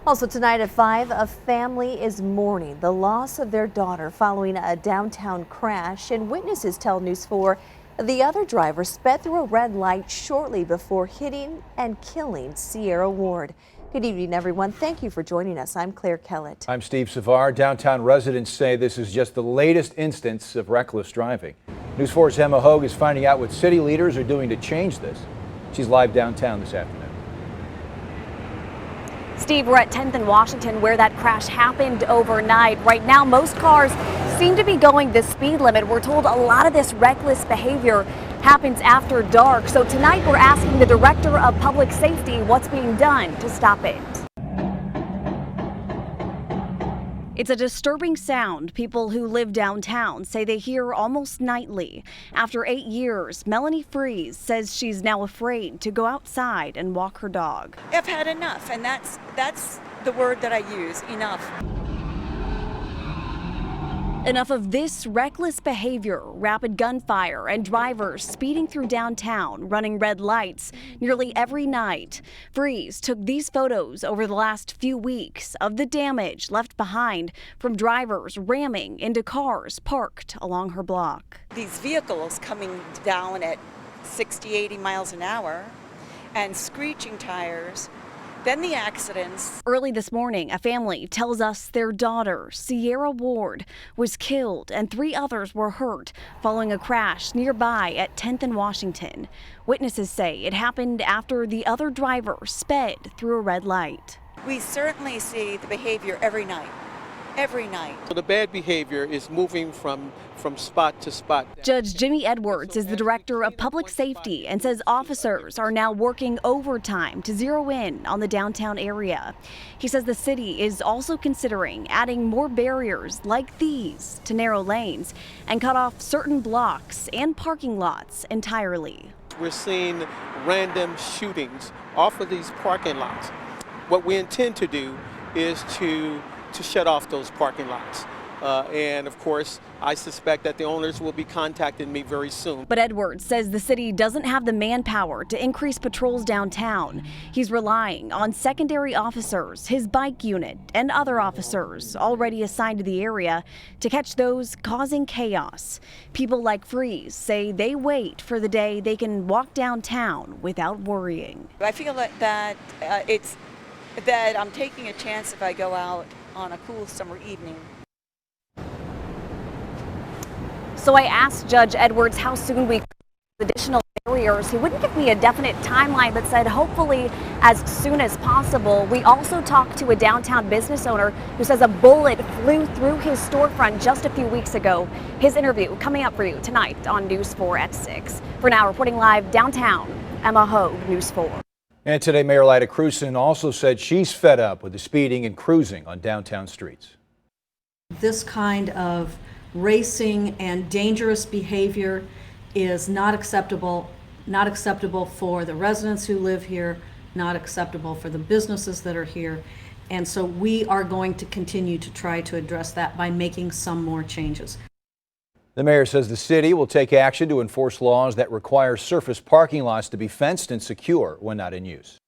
Also tonight at 5, a family is mourning the loss of their daughter following a downtown crash, and witnesses tell News 4 the other driver sped through a red light shortly before hitting and killing Sierra Ward. Good evening, everyone. Thank you for joining us. I'm Claire Kellett. I'm Steve Savar. Downtown residents say this is just the latest instance of reckless driving. News 4's Emma HOGG is finding out what city leaders are doing to change this. She's live downtown this afternoon. Steve, we're at 10th and Washington where that crash happened overnight. Right now, most cars seem to be going the speed limit. We're told a lot of this reckless behavior happens after dark. So tonight we're asking the director of public safety what's being done to stop it. It's a disturbing sound people who live downtown say they hear almost nightly. After 8 years, Melanie Fries says she's now afraid to go outside and walk her dog. I've had enough, and that's the word that I use, enough. Enough of this reckless behavior, rapid gunfire, and drivers speeding through downtown, running red lights nearly every night. Fries took these photos over the last few weeks of the damage left behind from drivers ramming into cars parked along her block. These vehicles coming down at 60, 80 miles an hour and screeching tires. Then the accidents. Early this morning, a family tells us their daughter, Sierra Ward, was killed and 3 others were hurt following a crash nearby at 10th and Washington. Witnesses say it happened after the other driver sped through a red light. We certainly see the behavior every night. Every night. So the bad behavior is moving from spot to spot. Judge Jimmy Edwards is the director of public safety and says officers are now working overtime to zero in on the downtown area. He says the city is also considering adding more barriers like these to narrow lanes and cut off certain blocks and parking lots entirely. We're seeing random shootings off of these parking lots. What we intend to do is to shut off those parking lots. And of course, I suspect that the owners will be contacting me very soon. But Edwards says the city doesn't have the manpower to increase patrols downtown. He's relying on secondary officers, his bike unit, and other officers already assigned to the area to catch those causing chaos. People like Fries say they wait for the day they can walk downtown without worrying. I feel that I'm taking a chance if I go out on a cool summer evening. So I asked Judge Edwards how soon we could additional barriers. He wouldn't give me a definite timeline, but said hopefully as soon as possible. We also talked to a downtown business owner who says a bullet flew through his storefront just a few weeks ago. His interview coming up for you tonight on News 4 at 6. For now, reporting live downtown, Emma HOGG, News 4. And today, Mayor Lyda Krewson also said she's fed up with the speeding and cruising on downtown streets. This kind of racing and dangerous behavior is not acceptable for the residents who live here, not acceptable for the businesses that are here. And so we are going to continue to try to address that by making some more changes. The mayor says the city will take action to enforce laws that require surface parking lots to be fenced and secure when not in use.